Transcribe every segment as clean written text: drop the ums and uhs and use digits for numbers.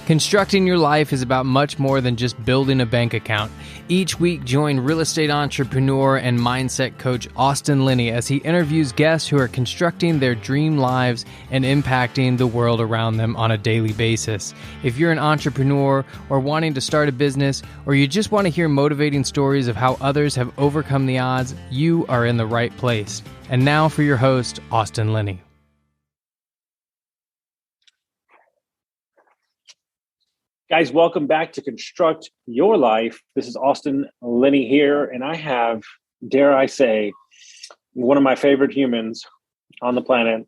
Constructing your life is about much more than just building a bank account. Each week, join real estate entrepreneur and mindset coach Austin Linney as he interviews guests who are constructing their dream lives and impacting the world around them on a daily basis. If you're an entrepreneur or wanting to start a business, or you just want to hear motivating stories of how others have overcome the odds, you are in the right place. And now for your host, Austin Linney. Guys, welcome back to Construct Your Life. This is Austin Linney here, and I have, dare I say, one of my favorite humans on the planet.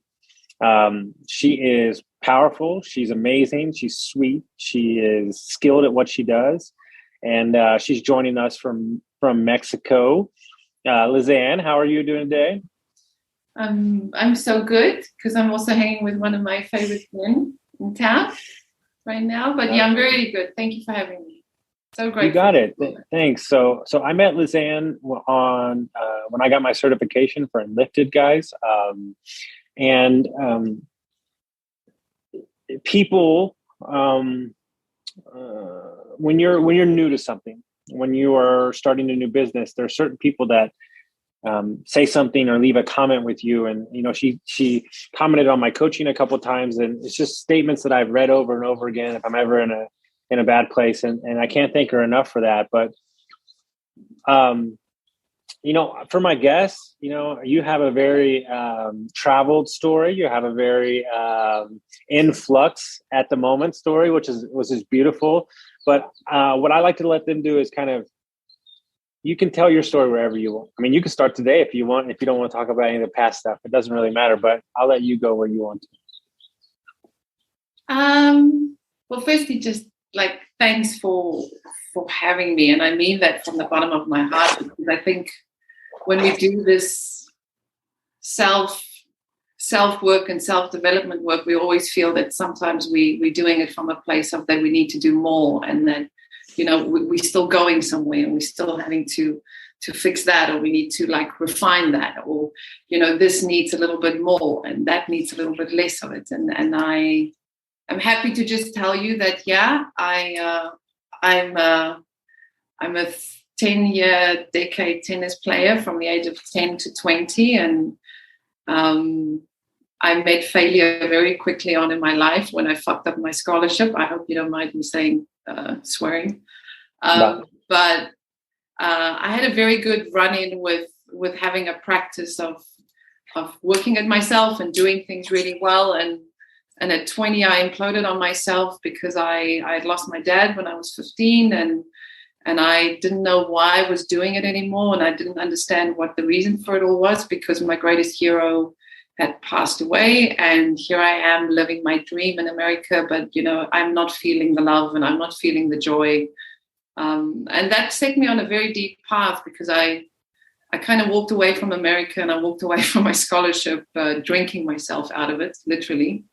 She is powerful. She's amazing. She's sweet. She is skilled at what she does, and she's joining us from Mexico. Lizaan, how are you doing today? I'm so good because I'm also hanging with one of my favorite men in town right now, but yeah, I'm very good. Thank you for having me. So great. You got it. Thanks. So I met Lizaan on when I got my certification for Enlifted, guys. People, when you're new to something, when you are starting a new business, there are certain people that say something or leave a comment with you. And, you know, she commented on my coaching a couple of times, and it's just statements that I've read over and over again if I'm ever in a bad place. And I can't thank her enough for that. But, you know, for my guests, you know, you have a very traveled story. You have a very influx at the moment story, which is beautiful. But what I like to let them do is kind of, you can tell your story wherever you want. I mean, you can start today if you want. If you don't want to talk about any of the past stuff, it doesn't really matter. But I'll let you go where you want to. Well, firstly, just like thanks for having me, and I mean that from the bottom of my heart, because I think when we do this self work and self-development work, we always feel that sometimes we're doing it from a place of that we need to do more, and that, you know, we're still going somewhere and we're still having to fix that, or we need to like refine that, or, you know, this needs a little bit more and that needs a little bit less of it. And I'm happy to just tell you that, yeah, I'm a 10-year decade tennis player from the age of 10 to 20. And I met failure very quickly on in my life when I fucked up my scholarship. I hope you don't mind me saying swearing. No. But I had a very good run-in with having a practice of working at myself and doing things really well. And at 20, I imploded on myself because I had lost my dad when I was 15, and I didn't know why I was doing it anymore, and I didn't understand what the reason for it all was, because my greatest hero had passed away, and here I am living my dream in America, but, you know, I'm not feeling the love and I'm not feeling the joy. And that set me on a very deep path, because I kind of walked away from America and I walked away from my scholarship, drinking myself out of it, literally.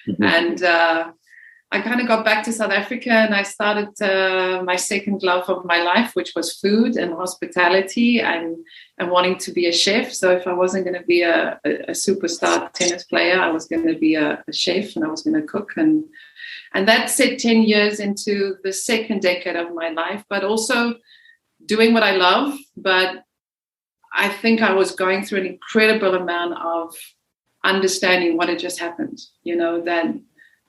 Mm-hmm. And I kind of got back to South Africa, and I started my second love of my life, which was food and hospitality and wanting to be a chef. So if I wasn't going to be a superstar tennis player, I was going to be a chef, and I was going to cook. And that set 10 years into the second decade of my life, but also doing what I love. But I think I was going through an incredible amount of understanding what had just happened, you know, that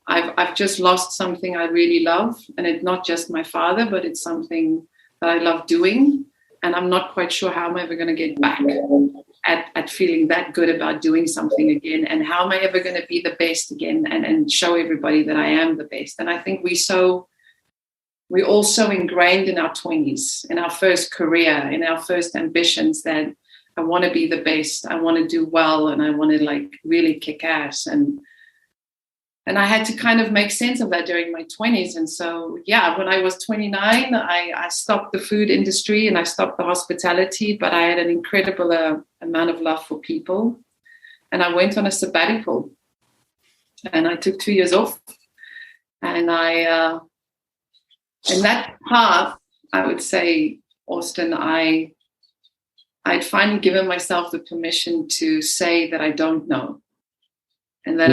I've just lost something I really love, and it's not just my father, but it's something that I love doing, and I'm not quite sure how I'm ever going to get back at feeling that good about doing something again, and how am I ever going to be the best again and show everybody that I am the best. And I think we're all so ingrained in our 20s, in our first career, in our first ambitions, that I want to be the best, I want to do well, and I want to like really kick ass. And I had to kind of make sense of that during my 20s. And so, yeah, when I was 29, I stopped the food industry and I stopped the hospitality, but I had an incredible amount of love for people. And I went on a sabbatical, and I took 2 years off. And in that path, I would say, Austin, I'd finally given myself the permission to say that I don't know, and that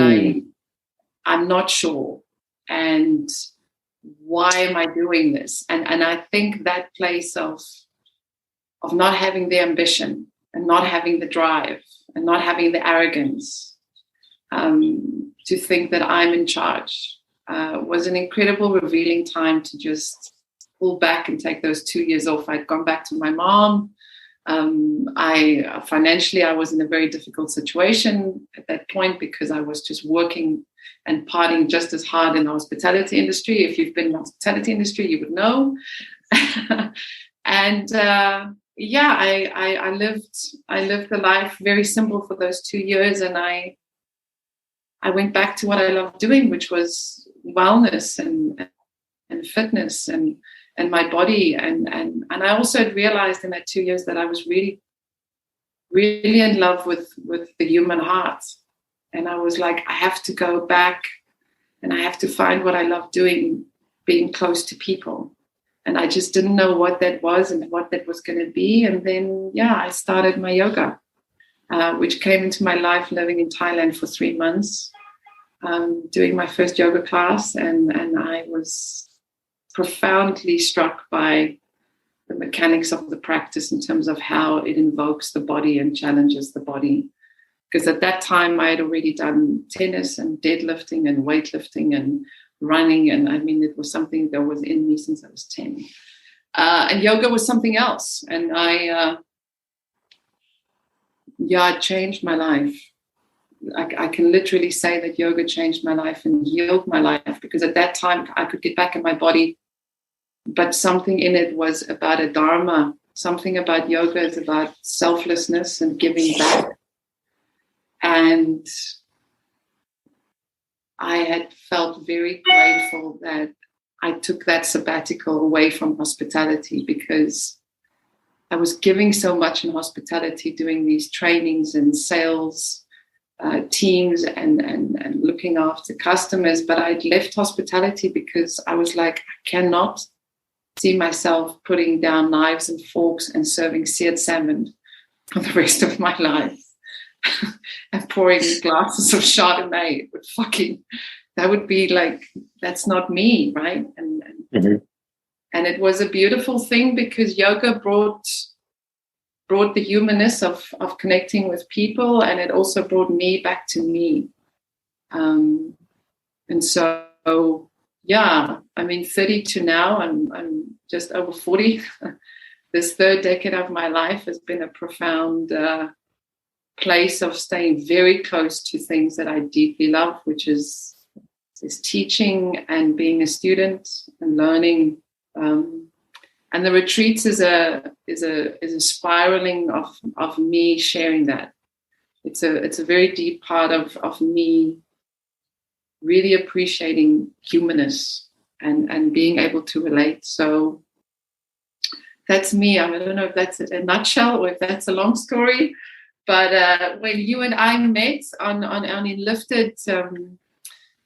I'm not sure. And why am I doing this? And I think that place of not having the ambition and not having the drive and not having the arrogance to think that I'm in charge was an incredible, revealing time to just pull back and take those 2 years off. I'd gone back to my mom. Financially, I was in a very difficult situation at that point because I was just working and partying just as hard in the hospitality industry. If you've been in the hospitality industry, you would know. And I lived the life very simple for those 2 years, and I went back to what I loved doing, which was wellness and fitness and my body, and I also realized in that 2 years that I was really, really in love with the human heart. And I was like, I have to go back and I have to find what I love doing, being close to people. And I just didn't know what that was and what that was going to be. And then, I started my yoga, which came into my life living in Thailand for 3 months, doing my first yoga class. And I was profoundly struck by the mechanics of the practice in terms of how it invokes the body and challenges the body. Because at that time, I had already done tennis and deadlifting and weightlifting and running. And I mean, it was something that was in me since I was 10. And yoga was something else. And it changed my life. I can literally say that yoga changed my life and healed my life, because at that time I could get back in my body, but something in it was about a dharma. Something about yoga is about selflessness and giving back. And I had felt very grateful that I took that sabbatical away from hospitality, because I was giving so much in hospitality, doing these trainings and sales teams and looking after customers. But I'd left hospitality because I was like, I cannot see myself putting down knives and forks and serving seared salmon for the rest of my life. And pouring glasses of Chardonnay that would be like, that's not me, right? And it was a beautiful thing, because yoga brought the humanness of connecting with people, and it also brought me back to me. And so, I mean, 32 now, I'm just over 40. This third decade of my life has been a profound place of staying very close to things that I deeply love, which is teaching and being a student and learning. And the retreats is a spiraling of me sharing that. It's a very deep part of me really appreciating humanness and being able to relate. So that's me. I don't know if that's a nutshell or if that's a long story, but when you and I met on Enlifted,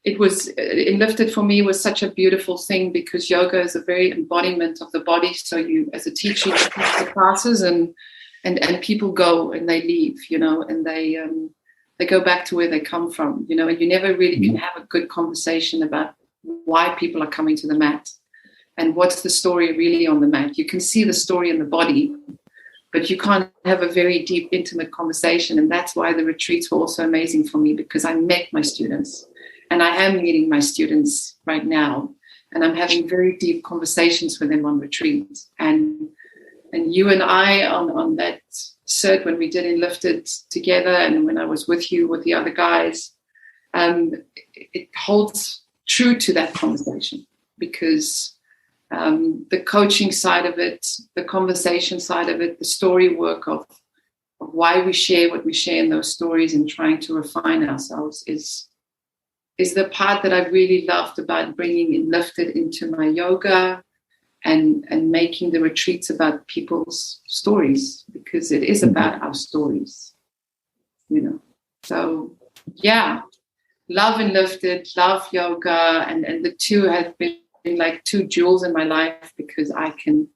it was Enlifted for me was such a beautiful thing, because yoga is a very embodiment of the body. So you, as a teacher, you teach the classes and people go and they leave, and they go back to where they come from, and you never really can have a good conversation about why people are coming to the mat and what's the story really on the mat. You can see the story in the body, but you can't have a very deep, intimate conversation. And that's why the retreats were also amazing for me, because I met my students. And I am meeting my students right now, and I'm having very deep conversations with them on retreat. And you and I on that cert, when we did Enlifted together, and when I was with you with the other guys, it holds true to that conversation, because the coaching side of it, the conversation side of it, the story work of why we share what we share in those stories and trying to refine ourselves is the part that I really loved about bringing Enlifted into my yoga and making the retreats about people's stories, because it is about our stories, So, love Enlifted, love yoga, and the two have been like two jewels in my life, because I can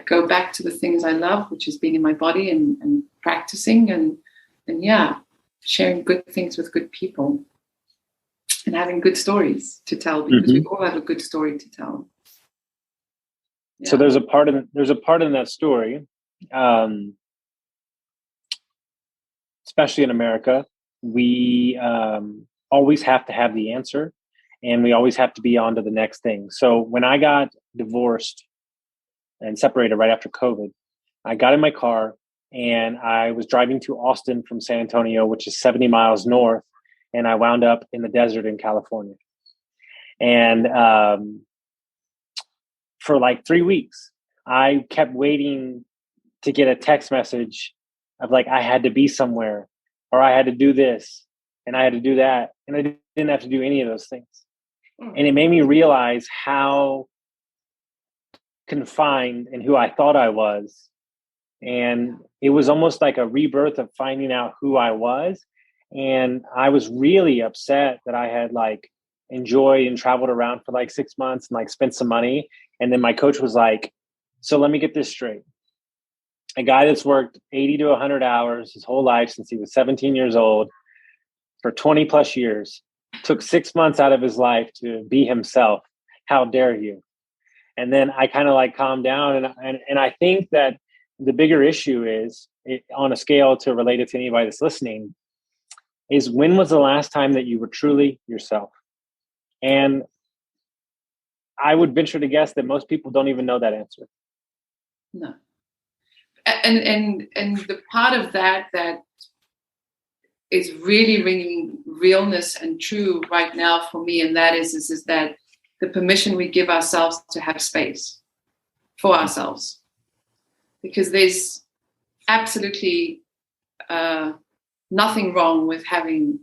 go back to the things I love, which is being in my body and practicing and sharing good things with good people. and having good stories to tell, because we all have a good story to tell. Yeah. So there's a part in that story, especially in America, we always have to have the answer, and we always have to be on to the next thing. So when I got divorced and separated right after COVID, I got in my car and I was driving to Austin from San Antonio, which is 70 miles north, and I wound up in the desert in California. And for like 3 weeks, I kept waiting to get a text message of like, I had to be somewhere, or I had to do this, and I had to do that. And I didn't have to do any of those things. And it made me realize how confined and who I thought I was. And it was almost like a rebirth of finding out who I was. And I was really upset that I had like enjoyed and traveled around for like 6 months and like spent some money. And then my coach was like, so let me get this straight. A guy that's worked 80 to 100 hours his whole life since he was 17 years old for 20 plus years took 6 months out of his life to be himself. How dare you? And then I kind of like calmed down. And I think that the bigger issue is, on a scale to relate it to anybody that's listening, is when was the last time that you were truly yourself? And I would venture to guess that most people don't even know that answer. No. And the part of that is really ringing realness and true right now for me, and that is that the permission we give ourselves to have space for ourselves. Because there's absolutely nothing wrong with having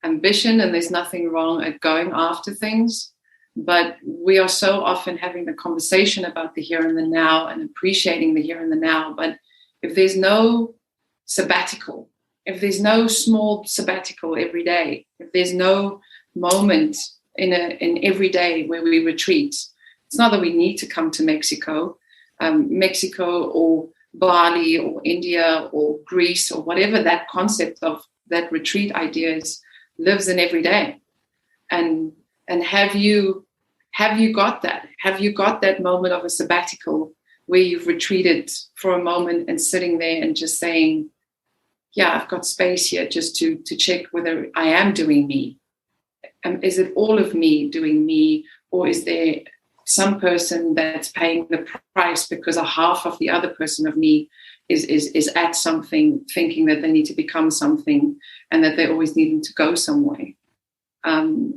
ambition, and there's nothing wrong at going after things. But we are so often having the conversation about the here and the now and appreciating the here and the now. But if there's no sabbatical, if there's no small sabbatical every day, if there's no moment in every day where we retreat, it's not that we need to come to Mexico or Bali or India or Greece or whatever that concept of that retreat idea is, lives in every day. And have you got that? Have you got that moment of a sabbatical where you've retreated for a moment and sitting there and just saying, yeah, I've got space here just to check whether I am doing me. Is it all of me doing me, or is there some person that's paying the price because a half of the other person of me is at something, thinking that they need to become something and that they're always needing to go somewhere. And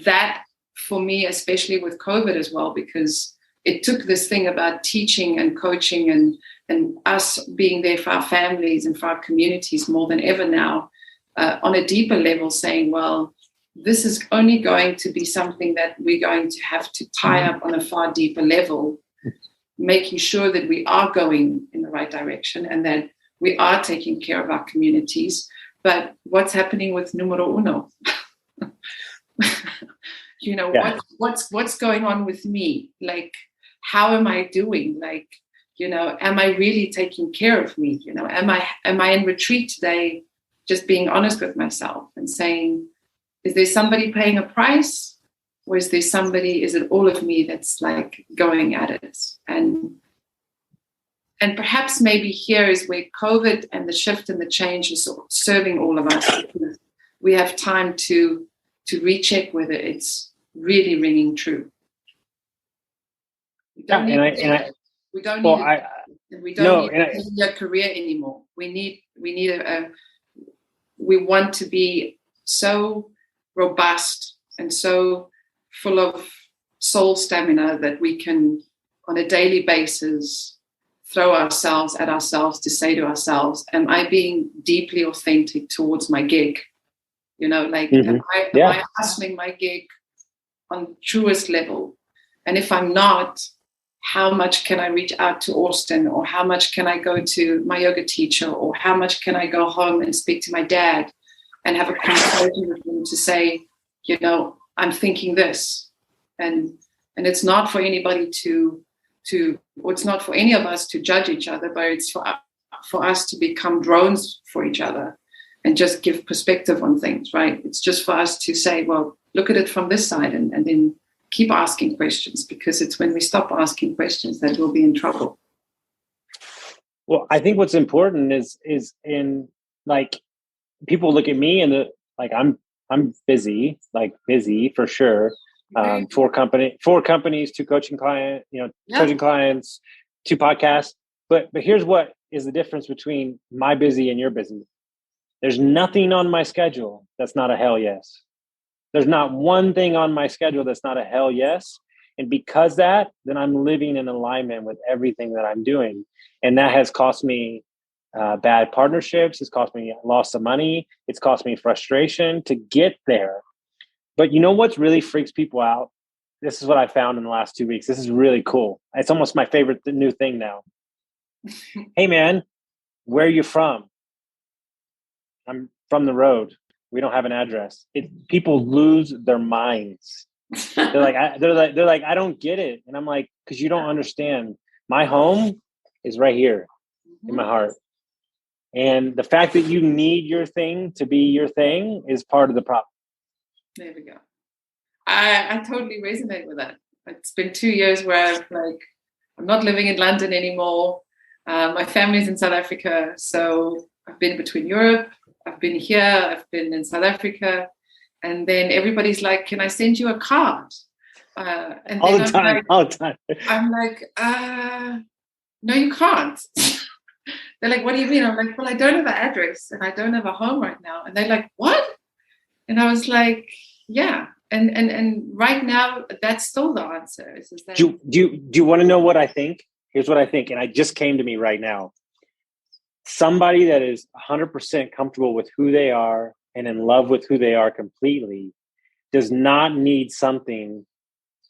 that, for me, especially with COVID as well, because it took this thing about teaching and coaching and us being there for our families and for our communities more than ever now, on a deeper level, saying, well, this is only going to be something that we're going to have to tie up on a far deeper level, making sure that we are going in the right direction and that we are taking care of our communities. But what's happening with numero uno? What's going on with me? Like, how am I doing? Like, am I really taking care of me? Am I in retreat today, just being honest with myself and saying, is there somebody paying a price, or is it all of me that's like going at it? And perhaps maybe here is where COVID and the shift and the change is serving all of us. We have time to recheck whether it's really ringing true. We don't need a career anymore. We want to be so robust and so full of soul stamina that we can, on a daily basis, throw ourselves at ourselves to say to ourselves, am I being deeply authentic towards my gig? Am I hustling my gig on truest level? And if I'm not, how much can I reach out to Austin, or how much can I go to my yoga teacher, or how much can I go home and speak to my dad and have a conversation with him to say, I'm thinking this. And it's not for anybody or it's not for any of us to judge each other, but it's for us to become drones for each other and just give perspective on things, right? It's just for us to say, well, look at it from this side, and then keep asking questions, because it's when we stop asking questions that we'll be in trouble. Well, I think what's important is in, like, people look at me and like I'm busy for sure. 4 companies, 2 coaching clients, coaching clients, 2 podcasts. But here's what is the difference between my busy and your busy. There's nothing on my schedule that's not a hell yes. There's not one thing on my schedule that's not a hell yes. And because then I'm living in alignment with everything that I'm doing. And that has cost me bad partnerships. It's cost me loss of money. It's cost me frustration to get there. But you know what's really freaks people out? This is what I found in the last 2 weeks. This is really cool. It's almost my favorite new thing now. Hey, man, where are you from? I'm from the road. We don't have an address. People lose their minds. They're like, I don't get it. And I'm like, because you don't understand. My home is right here in my heart. And the fact that you need your thing to be your thing is part of the problem. There we go. I totally resonate with that. It's been 2 years where I'm not living in London anymore. My family's in South Africa. So I've been between Europe. I've been here. I've been in South Africa. And then everybody's like, can I send you a card? And all the time. I'm like, no, you can't. They're like, what do you mean? I'm like, well, I don't have an address and I don't have a home right now. And they're like, what? And I was like, yeah. And right now, that's still the answer. Is that, do you want to know what I think? Here's what I think. And it just came to me right now. Somebody that is 100% comfortable with who they are and in love with who they are completely does not need something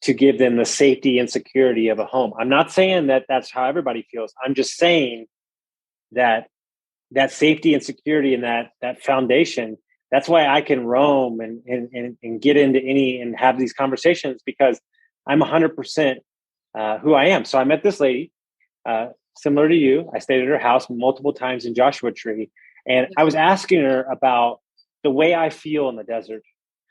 to give them the safety and security of a home. I'm not saying that that's how everybody feels. I'm just saying that safety and security and that foundation, that's why I can roam and get into any and have these conversations, because I'm 100% who I am. So I met this lady, similar to you. I stayed at her house multiple times in Joshua Tree. And I was asking her about the way I feel in the desert.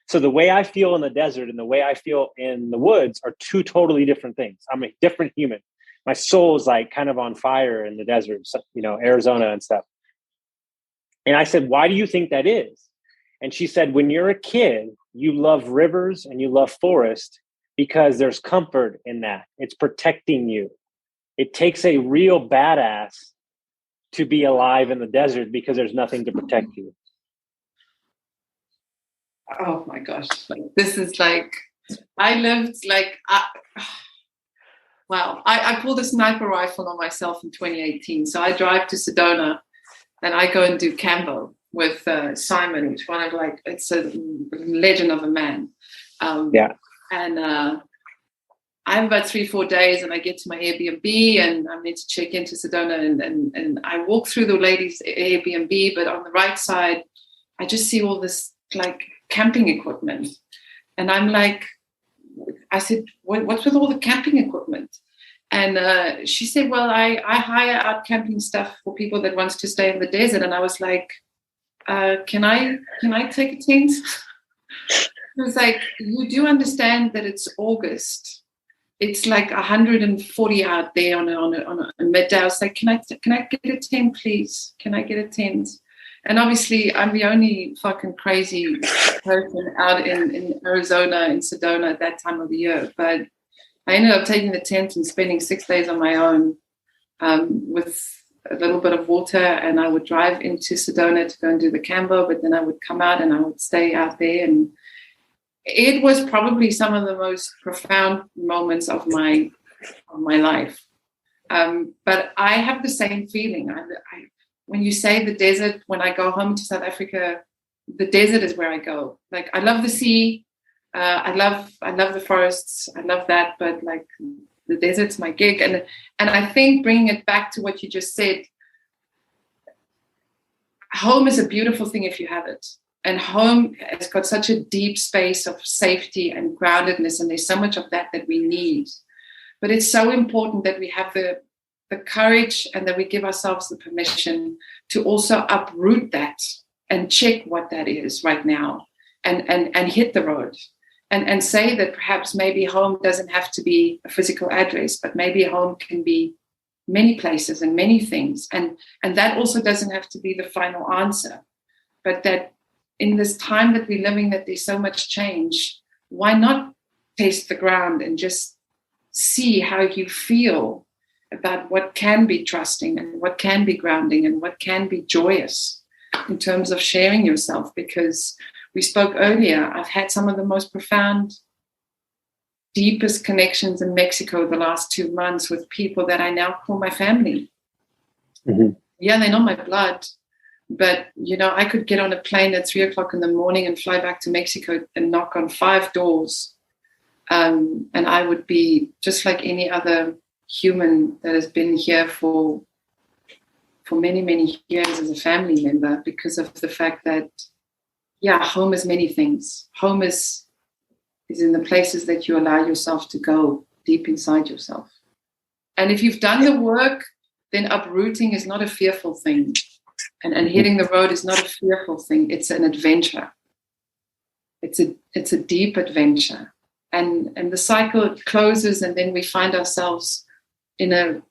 So the way I feel in the desert and the way I feel in the woods are 2 totally different things. I'm a different human. My soul is like kind of on fire in the desert, Arizona and stuff. And I said, why do you think that is? And she said, when you're a kid, you love rivers and you love forest because there's comfort in that. It's protecting you. It takes a real badass to be alive in the desert because there's nothing to protect you. Oh my gosh. This is I pulled a sniper rifle on myself in 2018. So I drive to Sedona and I go and do Cambo with Simon, which it's a legend of a man. And I have about 3-4 days and I get to my Airbnb and I'm meant to check into Sedona and I walk through the ladies' Airbnb, but on the right side, I just see all this camping equipment. And I'm like, I said, what's with all the camping equipment? And she said, well, I hire out camping stuff for people that wants to stay in the desert. And I was like, can I take a tent? It was like, you do understand that it's August. It's like 140 out there on a midday. I was like, can I get a tent, please? Can I get a tent? And obviously, I'm the only fucking crazy person out in Arizona, in Sedona at that time of the year. But I ended up taking the tent and spending 6 days on my own with a little bit of water. And I would drive into Sedona to go and do the Cambo, but then I would come out and I would stay out there. And it was probably some of the most profound moments of my life. But I have the same feeling. When you say the desert, when I go home to South Africa, the desert is where I go. I love the sea. I love the forests. I love that. But the desert's my gig. And I think bringing it back to what you just said, home is a beautiful thing if you have it. And home has got such a deep space of safety and groundedness. And there's so much of that we need. But it's so important that we have the courage and that we give ourselves the permission to also uproot that and check what that is right now, and hit the road, and say that perhaps maybe home doesn't have to be a physical address, but maybe home can be many places and many things, and that also doesn't have to be the final answer, but that in this time that we're living, that there's so much change, why not taste the ground and just see how you feel about what can be trusting and what can be grounding and what can be joyous in terms of sharing yourself. Because we spoke earlier, I've had some of the most profound, deepest connections in Mexico the last 2 months with people that I now call my family. Mm-hmm. Yeah, they're not my blood, but I could get on a plane at 3:00 in the morning and fly back to Mexico and knock on 5 doors. And I would be just like any other human that has been here for many, many years as a family member, because of the fact that, home is many things. Home is in the places that you allow yourself to go deep inside yourself. And if you've done the work, then uprooting is not a fearful thing. And hitting the road is not a fearful thing. It's an adventure. It's a deep adventure. And the cycle closes, and then we find ourselves in a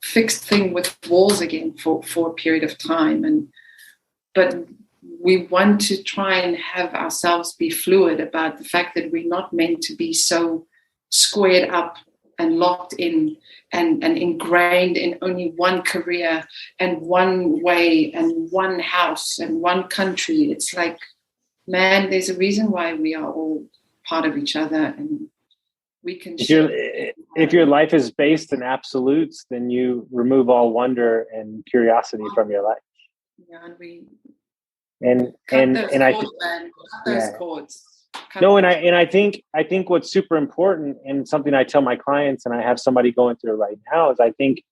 fixed thing with walls again for a period of time. But we want to try and have ourselves be fluid about the fact that we're not meant to be so squared up and locked in and ingrained in only one career and one way and one house and one country. It's like, man, there's a reason why we are all part of each other, and we can. If your life is based in absolutes, then you remove all wonder and curiosity from your life. Yeah, and we those cords. No, and I think what's super important, and something I tell my clients, and I have somebody going through it right now, is I think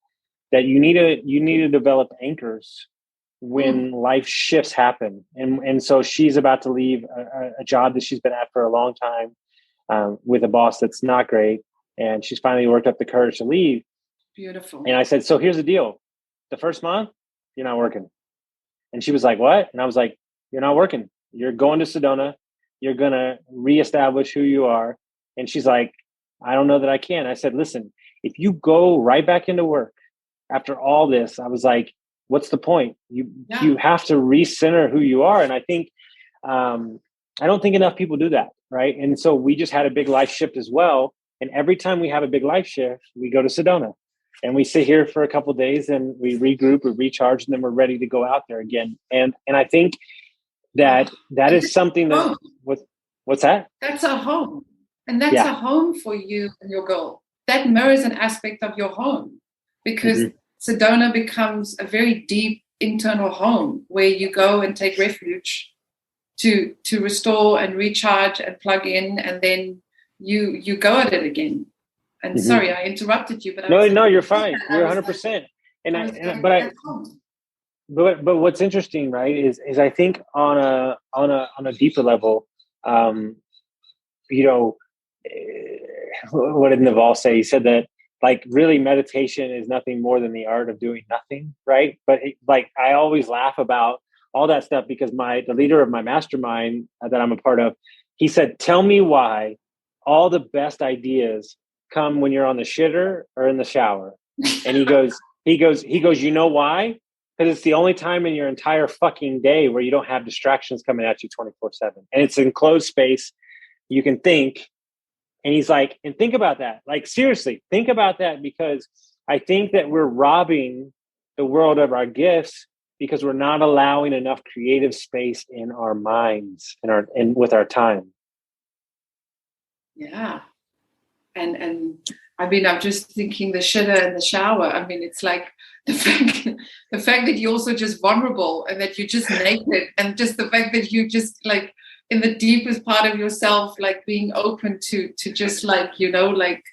that you need to develop anchors when life shifts happen. And so she's about to leave a job that she's been at for a long time, with a boss that's not great. And she's finally worked up the courage to leave. Beautiful. And I said, so here's the deal. The first month, you're not working. And she was like, what? And I was like, you're not working. You're going to Sedona. You're going to reestablish who you are. And she's like, I don't know that I can. I said, listen, if you go right back into work after all this, I was like, what's the point? You have to recenter who you are. And I think, I don't think enough people do that. Right. And so we just had a big life shift as well. And every time we have a big life shift, we go to Sedona and we sit here for a couple of days and we regroup, we recharge, and then we're ready to go out there again. And I think that is something that what's that? That's a home. And that's a home for you and your goal. That mirrors an aspect of your home, because Sedona becomes a very deep internal home where you go and take refuge to restore and recharge and plug in, and then you go at it again. And sorry, I interrupted you, but no, you're fine. You're 100%. But what's interesting, right, is I think on a deeper level, what did Naval say? He said that, like, really meditation is nothing more than the art of doing nothing, right? But I always laugh about all that stuff because the leader of my mastermind that I'm a part of, he said, tell me why all the best ideas come when you're on the shitter or in the shower. And he goes, you know why? Because it's the only time in your entire fucking day where you don't have distractions coming at you 24/7. And it's enclosed space. You can think. And he's like, and think about that. Like, seriously, think about that, because I think that we're robbing the world of our gifts because we're not allowing enough creative space in our minds and with our time. Yeah. And I mean, I'm just thinking the shitter and the shower. I mean, it's like the fact that you're also just vulnerable and that you're just naked, and just the fact that you just like in the deepest part of yourself, like being open to just like, like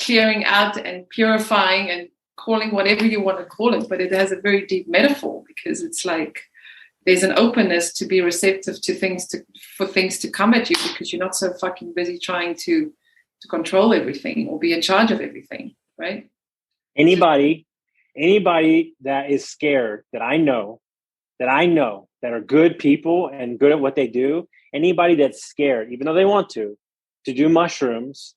clearing out and purifying and calling whatever you want to call it. But it has a very deep metaphor, because it's like there's an openness to be receptive to for things to come at you, because you're not so fucking busy trying to control everything or be in charge of everything, right? Anybody that is scared that I know that are good people and good at what they do, anybody that's scared, even though they want to do mushrooms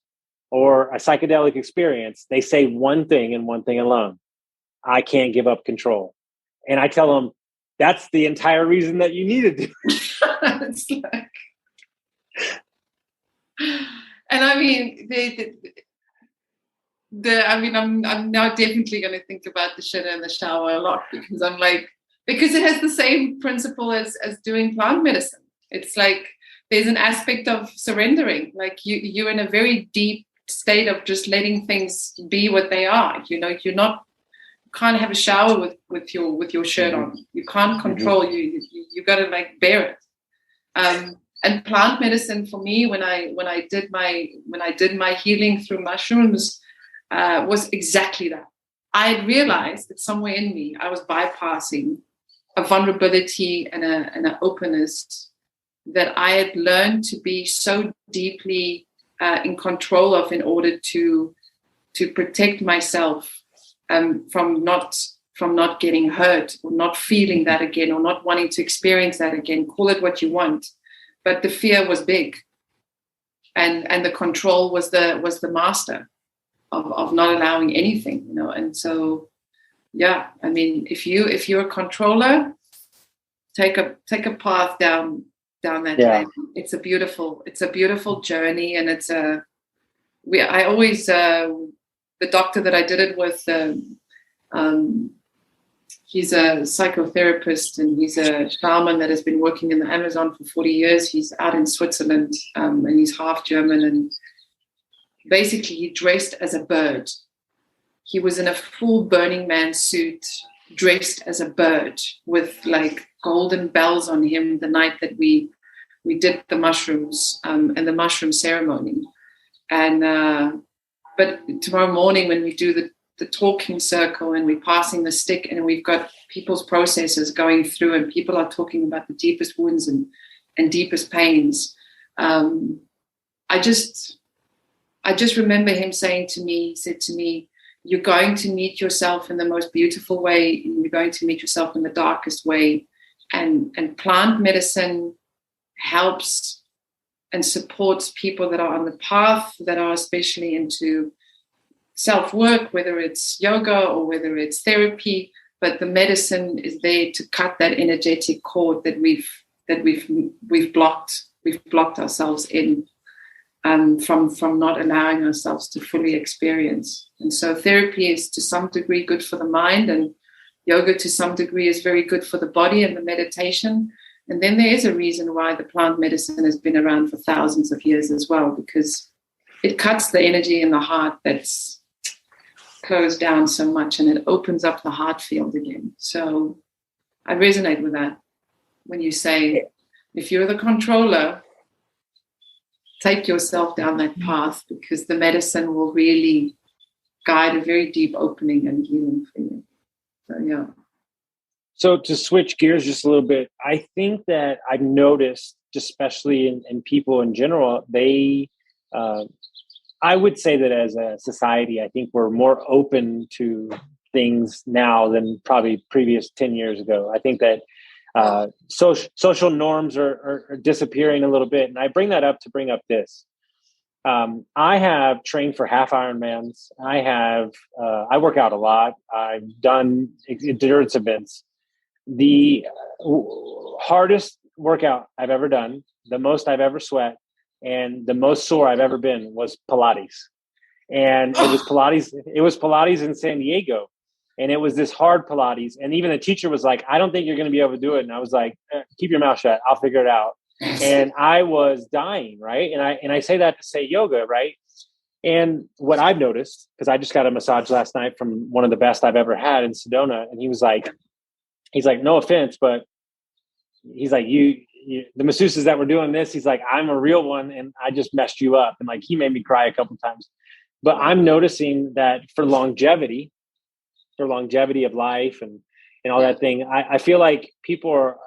or a psychedelic experience, they say one thing and one thing alone: I can't give up control. And I tell them, that's the entire reason that you need to do it. It's like, and I mean, I'm now definitely going to think about the shit in the shower a lot, because I'm like, because it has the same principle as doing plant medicine. It's like there's an aspect of surrendering. Like you're in a very deep state of just letting things be what they are. You know, can't have a shower with your shirt on. You can't control. You got to like bear it. And plant medicine for me, when I did my healing through mushrooms, was exactly that. I had realized that somewhere in me, I was bypassing a vulnerability and an openness that I had learned to be so deeply in control of, in order to protect myself from not getting hurt, or not feeling that again, or not wanting to experience that again. Call it what you want, but the fear was big, and the control was the master of not allowing anything, you know. And so, yeah, I mean, if you're a controller, take a path down that lane. It's a beautiful journey, and I always the doctor that I did it with, he's a psychotherapist, and he's a shaman that has been working in the Amazon for 40 years. He's out in Switzerland, and he's half German, and basically he dressed as a bird. He was in a full Burning Man suit, dressed as a bird, with like golden bells on him the night that we did the mushrooms and the mushroom ceremony. And but tomorrow morning, when we do the talking circle and we're passing the stick, and we've got people's processes going through, and people are talking about the deepest wounds and deepest pains, I just remember him saying to me, he said to me, you're going to meet yourself in the most beautiful way, and you're going to meet yourself in the darkest way. And plant medicine helps and supports people that are on the path, that are especially into self-work, whether it's yoga or whether it's therapy. But the medicine is there to cut that energetic cord that we've blocked ourselves in, from not allowing ourselves to fully experience. And so therapy is to some degree good for the mind, and yoga to some degree is very good for the body, and the meditation. And then there is a reason why the plant medicine has been around for thousands of years as well, because it cuts the energy in the heart that's closed down so much, and it opens up the heart field again. So I resonate with that when you say, if you're the controller, take yourself down that path, because the medicine will really guide a very deep opening and healing for you. So, yeah. So to switch gears just a little bit, I think that I've noticed, especially in people in general, I would say that as a society, I think we're more open to things now than probably previous 10 years ago. I think that social norms are disappearing a little bit. And I bring that up to bring up this. I have trained for half Ironmans. I work out a lot. I've done endurance events. The hardest workout I've ever done, the most I've ever sweat, and the most sore I've ever been was Pilates. And it was Pilates in San Diego. And it was this hard Pilates. And even the teacher was like, I don't think you're going to be able to do it. And I was like, keep your mouth shut. I'll figure it out. And I was dying, right? And I say that to say yoga, right? And what I've noticed, because I just got a massage last night from one of the best I've ever had in Sedona. And he's like, no offense, but he's like, the masseuses that were doing this, he's like, I'm a real one, and I just messed you up. And like, he made me cry a couple times. But I'm noticing that for longevity of life and all that thing, I feel like people are,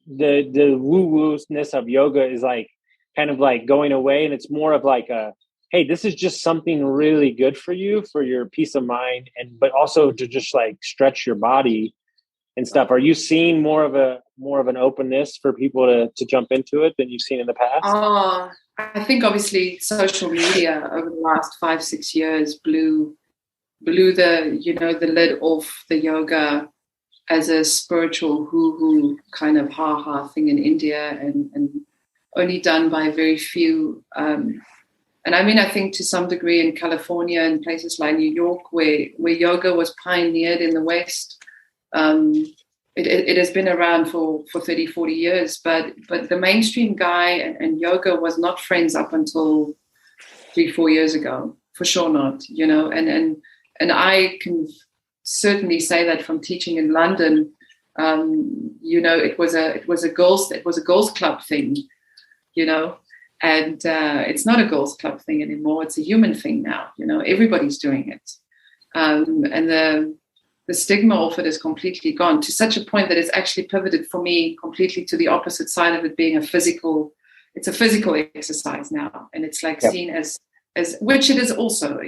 the woo-woo-ness of yoga is like kind of like going away, and it's more of like hey, this is just something really good for you, for your peace of mind, but also to just like stretch your body and stuff. Are you seeing more of an openness for people to jump into it than you've seen in the past? I think obviously social media over the last 5-6 years blew the lid off the yoga as a spiritual hoo-hoo kind of ha-ha thing in India, and only done by very few. And I mean, I think to some degree in California and places like New York, where yoga was pioneered in the West, it has been around for 30, 40 years. But the mainstream guy and yoga was not friends up until 3-4 years ago, for sure not. And I can certainly say that from teaching in London. It was a girls club thing, and it's not a girls club thing anymore. It's a human thing now. Everybody's doing it, and the stigma of it is completely gone, to such a point that it's actually pivoted for me completely to the opposite side of it being it's a physical exercise now, and it's like seen as which it is also.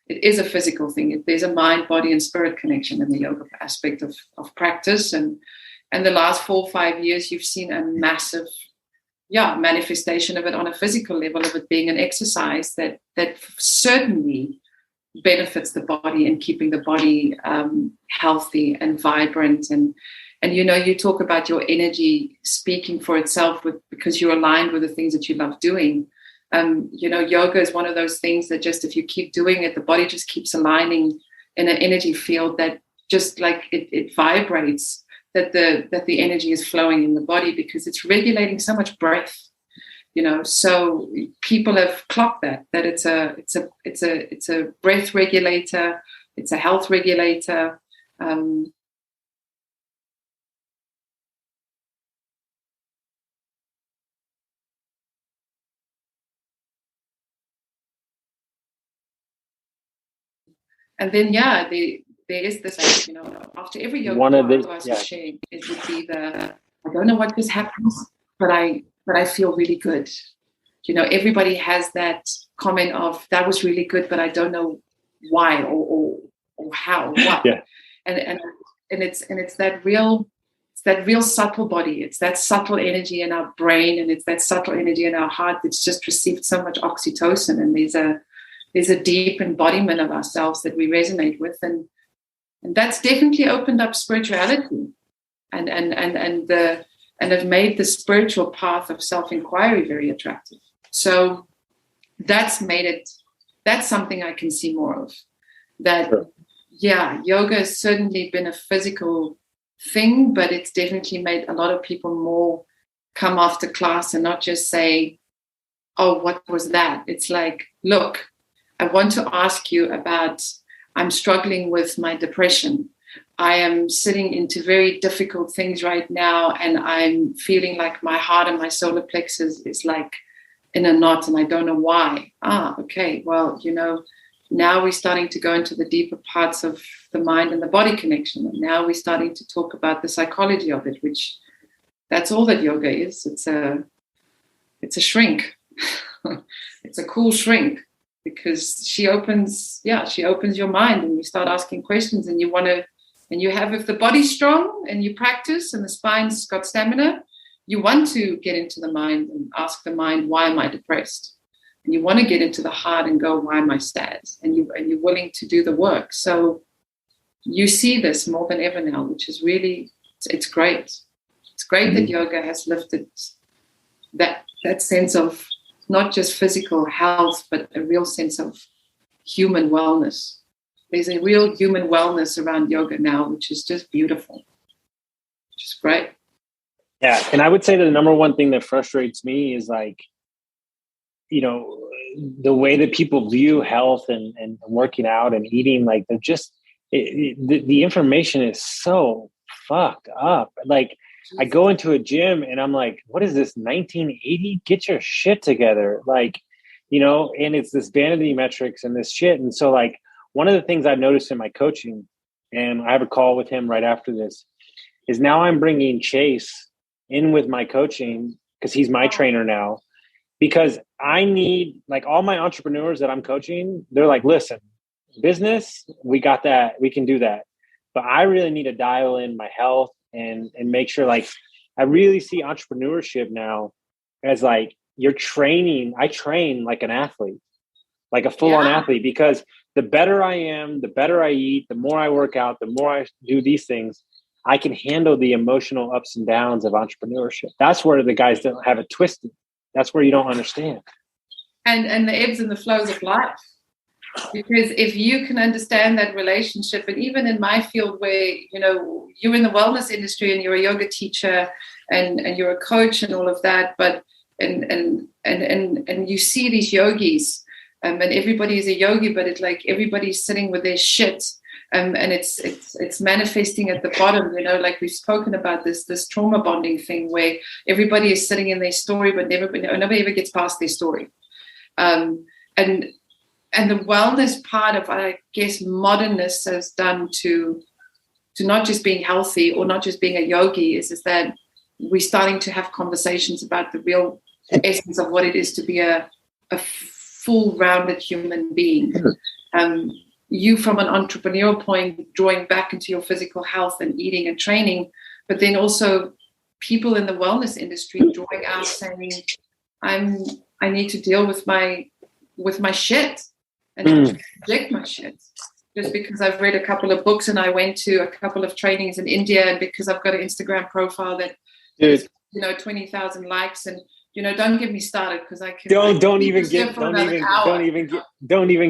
It is a physical thing. There's a mind, body, and spirit connection in the yoga aspect of practice. And the last 4 or 5 years, you've seen a massive, manifestation of it on a physical level, of it being an exercise that certainly benefits the body and keeping the body healthy and vibrant. And you talk about your energy speaking for itself because you're aligned with the things that you love doing. Yoga is one of those things that just, if you keep doing it, the body just keeps aligning in an energy field that just like it vibrates, that the energy is flowing in the body because it's regulating so much breath. So people have clocked that it's a breath regulator, it's a health regulator. And then, there is this, after every yoga class is sharing, it would be I don't know what just happens, but I feel really good. Everybody has that comment of, that was really good, but I don't know why or how, what. Yeah. And it's that real subtle body. It's that subtle energy in our brain, and it's that subtle energy in our heart that's just received so much oxytocin, and there's a deep embodiment of ourselves that we resonate with, and that's definitely opened up spirituality, and have made the spiritual path of self-inquiry very attractive. So that's something I can see more of. That, sure. Yoga has certainly been a physical thing, but it's definitely made a lot of people more come after class and not just say, oh, what was that? It's like, look, I want to ask you about, I'm struggling with my depression. I am sitting into very difficult things right now, and I'm feeling like my heart and my solar plexus is like in a knot, and I don't know why. Okay. Well, now we're starting to go into the deeper parts of the mind and the body connection. And now we're starting to talk about the psychology of it, which that's all that yoga is. It's a shrink. It's a cool shrink. Because she opens your mind, and you start asking questions, and if the body's strong and you practice and the spine's got stamina, you want to get into the mind and ask the mind, why am I depressed? And you want to get into the heart and go, why am I sad? And you're willing to do the work. So you see this more than ever now, which is really, it's great. It's great that yoga has lifted that sense of not just physical health, but a real sense of human wellness. There's a real human wellness around yoga now, which is just beautiful, which is great. Yeah. And I would say that the number one thing that frustrates me is like, the way that people view health and working out and eating, like they're just, the information is so fucked up. Like, I go into a gym and I'm like, what is this, 1980? Get your shit together. Like, and it's this vanity metrics and this shit. And so like, one of the things I've noticed in my coaching, and I have a call with him right after this, is now I'm bringing Chase in with my coaching because he's my trainer now, because I need, like, all my entrepreneurs that I'm coaching, they're like, listen, business, we got that. We can do that. but I really need to dial in my health and make sure, like, I really see entrepreneurship now as like you're training. I train like an athlete, like a full-on athlete, because the better I am, the better I eat, the more I work out, the more I do these things, I can handle the emotional ups and downs of entrepreneurship. That's where the guys don't have it twisted. That's where you don't understand. And the ebbs and the flows of life. Because if you can understand that relationship, and even in my field where, you know, you're in the wellness industry and you're a yoga teacher and you're a coach and all of that, but and you see these yogis, and everybody is a yogi, but it's like everybody's sitting with their shit, and it's manifesting at the bottom, you know, like we've spoken about this trauma bonding thing where everybody is sitting in their story, but nobody ever gets past their story. And the wellness part of, I guess, modernness has done to not just being healthy or not just being a yogi is that we're starting to have conversations about the real essence of what it is to be a full rounded human being. You from an entrepreneurial point, drawing back into your physical health and eating and training, but then also people in the wellness industry drawing out saying, I need to deal with my shit and project my shit. Just because I've read a couple of books and I went to a couple of trainings in India, and because I've got an Instagram profile that has, 20,000 likes, and don't get me started because I can don't even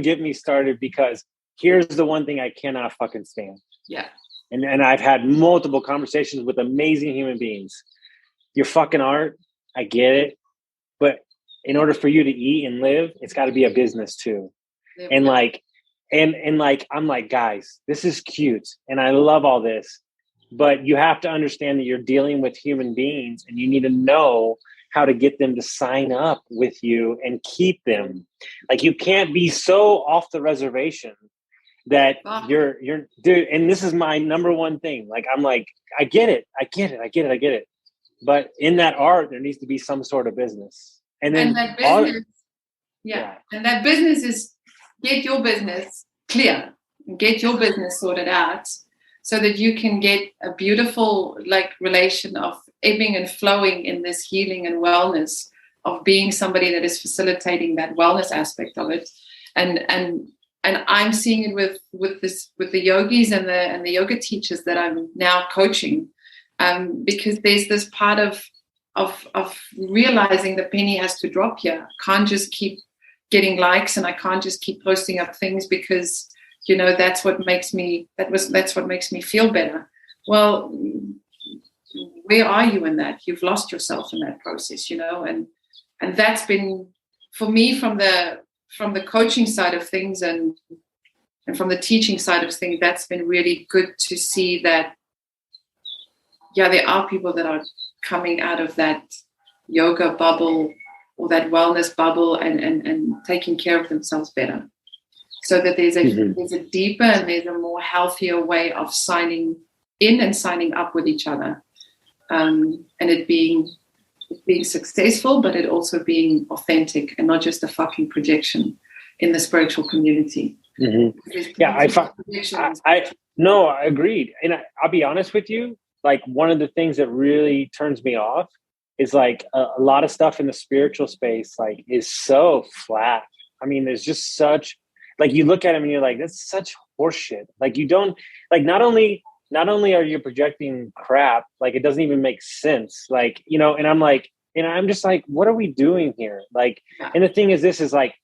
get me started, because here's the one thing I cannot fucking stand. Yeah. And I've had multiple conversations with amazing human beings. Your fucking art, I get it, but in order for you to eat and live, it's got to be a business too. Yeah. And I'm like, guys, this is cute and I love all this, but you have to understand that you're dealing with human beings and you need to know how to get them to sign up with you and keep them. Like, you can't be so off the reservation that you're dude. And this is my number one thing. Like, I'm like, I get it. But in that art, there needs to be some sort of business. And that business, and that business is get your business clear, get your business sorted out, so that you can get a beautiful relation of ebbing and flowing in this healing and wellness of being somebody that is facilitating that wellness aspect of it. And I'm seeing it with the yogis and the yoga teachers that I'm now coaching, because there's this part of realizing the penny has to drop here. I can't just keep getting likes, and I can't just keep posting up things because that's what makes me feel better. Well, where are you in that? You've lost yourself in that process, and that's been, for me, from the coaching side of things and from the teaching side of things, that's been really good to see that, there are people that are coming out of that yoga bubble or that wellness bubble and taking care of themselves better. So that there's a deeper and there's a more healthier way of signing in and signing up with each other. And it being successful, but it also being authentic and not just a fucking projection in the spiritual community. Mm-hmm. Yeah, I agreed. And I'll be honest with you, like, one of the things that really turns me off is like a lot of stuff in the spiritual space, like, is so flat. I mean, there's just such, like, you look at them and you're like, that's such horseshit. Like, you don't, like, not only are you projecting crap, like, it doesn't even make sense. Like, and I'm like, I'm just like, what are we doing here? Like, and the thing is, this is like,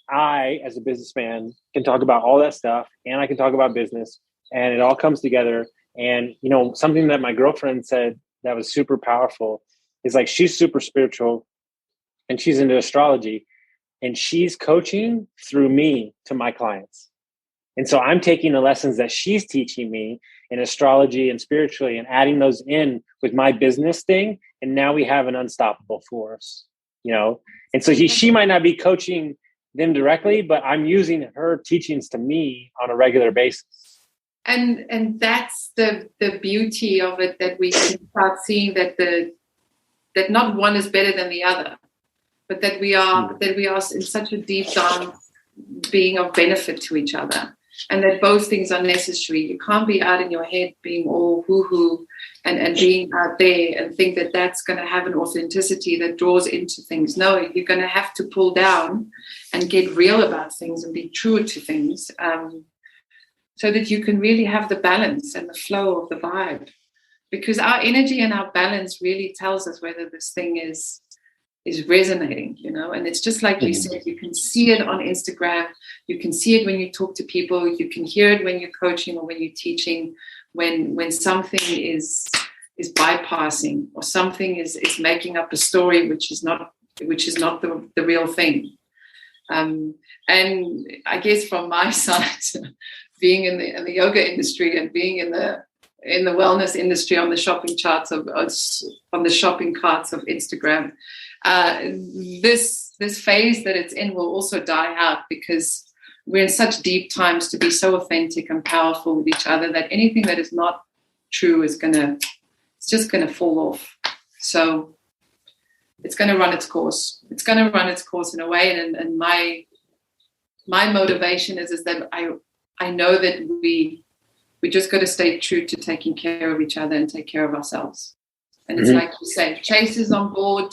I, as a businessman, can talk about all that stuff and I can talk about business, and it all comes together. And, something that my girlfriend said that was super powerful is, like, she's super spiritual and she's into astrology, and she's coaching through me to my clients. And so I'm taking the lessons that she's teaching me in astrology and spiritually and adding those in with my business thing. And now we have an unstoppable force, And so she might not be coaching them directly, but I'm using her teachings to me on a regular basis. And that's the beauty of it, that we can start seeing that that not one is better than the other, but that we are in such a deep dance being of benefit to each other. and that both things are necessary. You can't be out in your head being all hoo-hoo and being out there and think that that's going to have an authenticity that draws into things. No, you're going to have to pull down and get real about things and be true to things, so that you can really have the balance and the flow of the vibe. Because our energy and our balance really tells us whether this thing is resonating, and it's just like you said, you can see it on Instagram, you can see it when you talk to people, you can hear it when you're coaching or when you're teaching, when something is bypassing or something is making up a story which is not the real thing. And I guess from my side, being in the yoga industry and being in the wellness industry on the shopping charts on the shopping carts of Instagram, this phase that it's in will also die out, because we're in such deep times to be so authentic and powerful with each other that anything that is not true it's just gonna fall off. So it's gonna run its course. It's gonna run its course in a way, and my motivation is that I know that we just got to stay true to taking care of each other and take care of ourselves. And it's like you say, Chase is on board,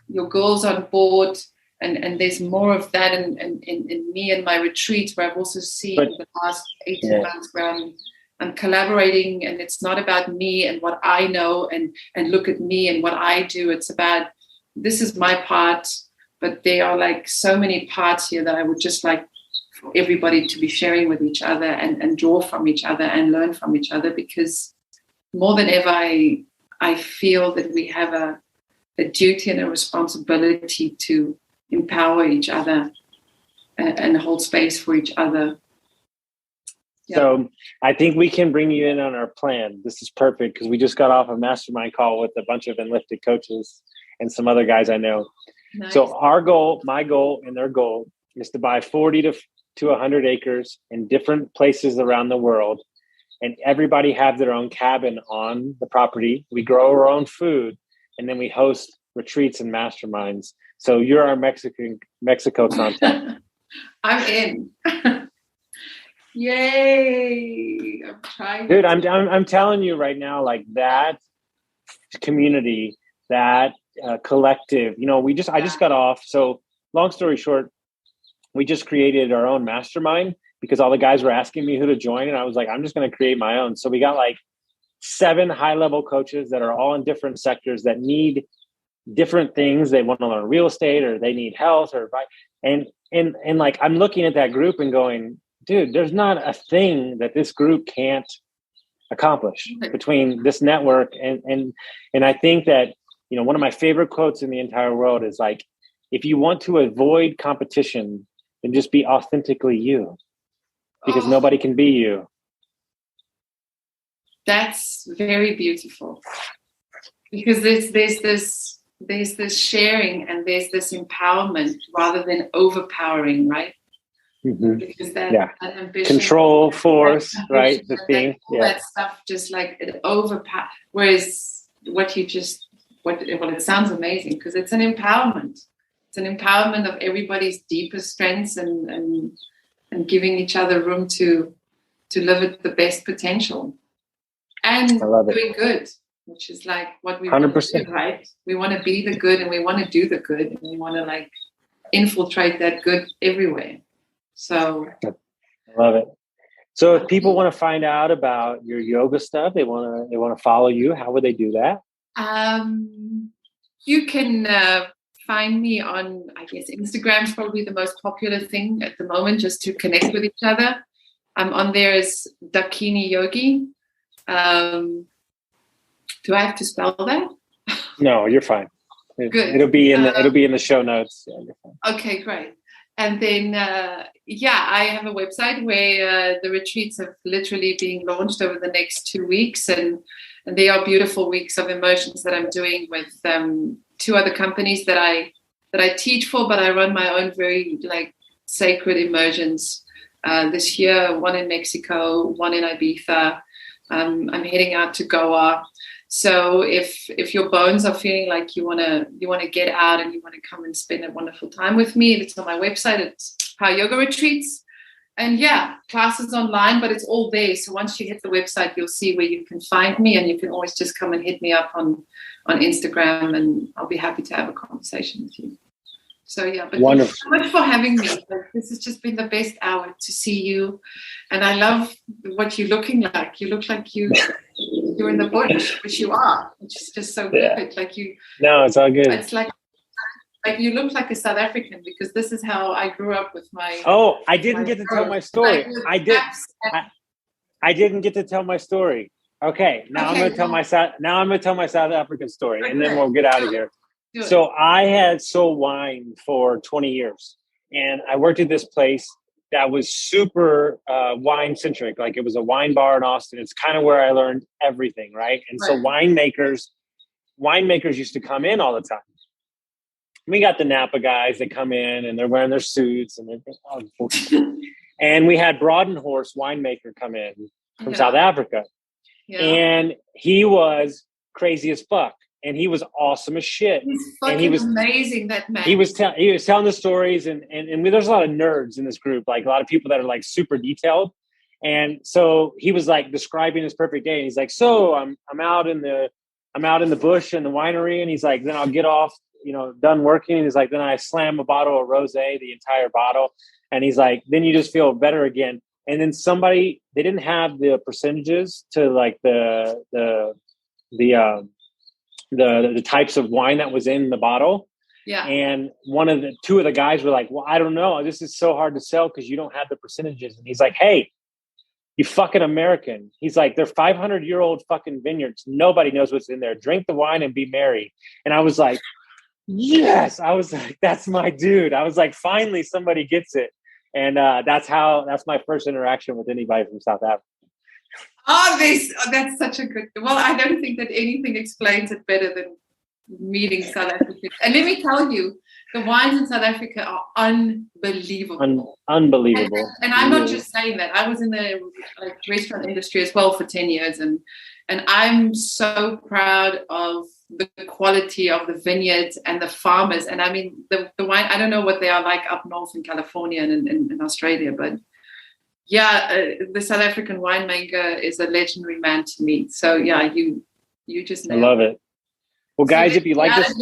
your girl's on board, and there's more of that in me and my retreats, where I've also seen the last 18 months where I'm collaborating, and it's not about me and what I know and look at me and what I do. It's about, this is my part, but there are like so many parts here that I would just like for everybody to be sharing with each other and draw from each other and learn from each other, because more than ever I feel that we have a duty and a responsibility to empower each other and hold space for each other. Yeah. So I think we can bring you in on our plan. This is perfect, because we just got off a mastermind call with a bunch of enlifted coaches and some other guys I know. Nice. So my goal and their goal is to buy 40 to 100 acres in different places around the world, and everybody have their own cabin on the property. We grow our own food, and then we host retreats and masterminds. So you're our Mexico contact. I'm in. Yay! I'm trying. Dude, I'm telling you right now, like that community, that collective. I just got off. So long story short, we just created our own mastermind because all the guys were asking me who to join, and I was like, I'm just going to create my own. So we got like 7 high-level coaches that are all in different sectors that need different things. They want to learn real estate, or they need health, or and like I'm looking at that group and going, dude, there's not a thing that this group can't accomplish between this network. And I think that, one of my favorite quotes in the entire world is like, if you want to avoid competition, then just be authentically you, because nobody can be you. That's very beautiful, because there's this sharing and there's this empowerment rather than overpowering, right? Mm-hmm. Because that ambition, control, force, right? The thing, that stuff just like it overpower. Whereas it sounds amazing because it's an empowerment. It's an empowerment of everybody's deepest strengths and giving each other room to live at the best potential and doing good, which is like what we 100%. Want to do, right? We want to be the good and we want to do the good and we want to like infiltrate that good everywhere. So I love it. So if people want to find out about your yoga stuff, they want to follow you, how would they do that? You can find me on, I guess, Instagram is probably the most popular thing at the moment, just to connect with each other. I'm on there as Dakini Yogi. Do I have to spell that? No, you're fine. Good. It'll be in the show notes. Yeah, okay, great. And then, I have a website where the retreats have literally been launched over the next 2 weeks. And they are beautiful weeks of immersions that I'm doing with 2 other companies that I teach for, but I run my own very like sacred immersions this year, one in Mexico, one in Ibiza. I'm heading out to Goa. So if your bones are feeling like you want to get out and you want to come and spend a wonderful time with me, it's on my website. It's Power Yoga Retreats. And yeah, classes online, but it's all there. So once you hit the website, you'll see where you can find me, and you can always just come and hit me up on Instagram, and I'll be happy to have a conversation with you. So yeah, but wonderful. Thank you so much for having me. This has just been the best hour to see you, and I love what you're looking like. You look like you're in the bush, which you are, which is just so vivid. Like you. No, it's all good. It's like you look like a South African, because this is how I grew up with my. Oh, I didn't get to tell my story. I didn't get to tell my story. Okay, now I'm going to tell my South African story, and then we'll get out of here. So I had sold wine for 20 years, and I worked at this place that was super wine centric. Like, it was a wine bar in Austin. It's kind of where I learned everything, right? And so winemakers used to come in all the time. We got the Napa guys that come in, and they're wearing their suits, and and we had Broadenhorst winemaker come in from South Africa, and he was crazy as fuck, and he was awesome as shit. He's fucking amazing, that man. He was telling the stories, and there's a lot of nerds in this group, like a lot of people that are like super detailed, and so he was like describing his perfect day, and he's like, so I'm out in the bush in the winery, and he's like, then I'll get off, done working. And he's like, then I slam a bottle of rosé, the entire bottle. And he's like, then you just feel better again. And then they didn't have the percentages to like the types of wine that was in the bottle. Yeah. And two of the guys were like, well, I don't know. This is so hard to sell because you don't have the percentages. And he's like, hey, you fucking American. He's like, they're 500-year-old fucking vineyards. Nobody knows what's in there. Drink the wine and be merry. And I was like, yes. I was like, that's my dude. I was like, finally somebody gets it. And that's my first interaction with anybody from South Africa. That's such a good, well, I don't think that anything explains it better than meeting South Africans. And let me tell you, the wines in South Africa are unbelievable. Unbelievable. And I'm not just saying that. I was in the restaurant industry as well for 10 years. And I'm so proud of the quality of the vineyards and the farmers. And I mean, the wine, I don't know what they are like up north in California and in Australia, but yeah, the South African winemaker is a legendary man to me. So yeah, you just know. I love it. Well, guys, if you like this,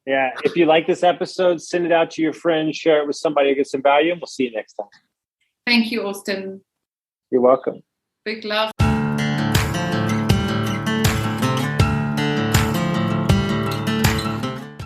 if you like this episode, send it out to your friends, share it with somebody to get some value, and we'll see you next time. Thank you, Austin. You're welcome. Big love.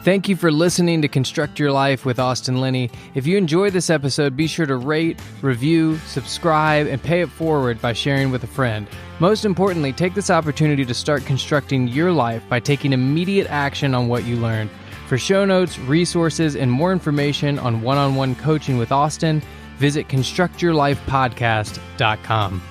Thank you for listening to Construct Your Life with Austin Linney. If you enjoyed this episode, be sure to rate, review, subscribe, and pay it forward by sharing with a friend. Most importantly, take this opportunity to start constructing your life by taking immediate action on what you learned. For show notes, resources, and more information on one-on-one coaching with Austin, visit constructyourlifepodcast.com.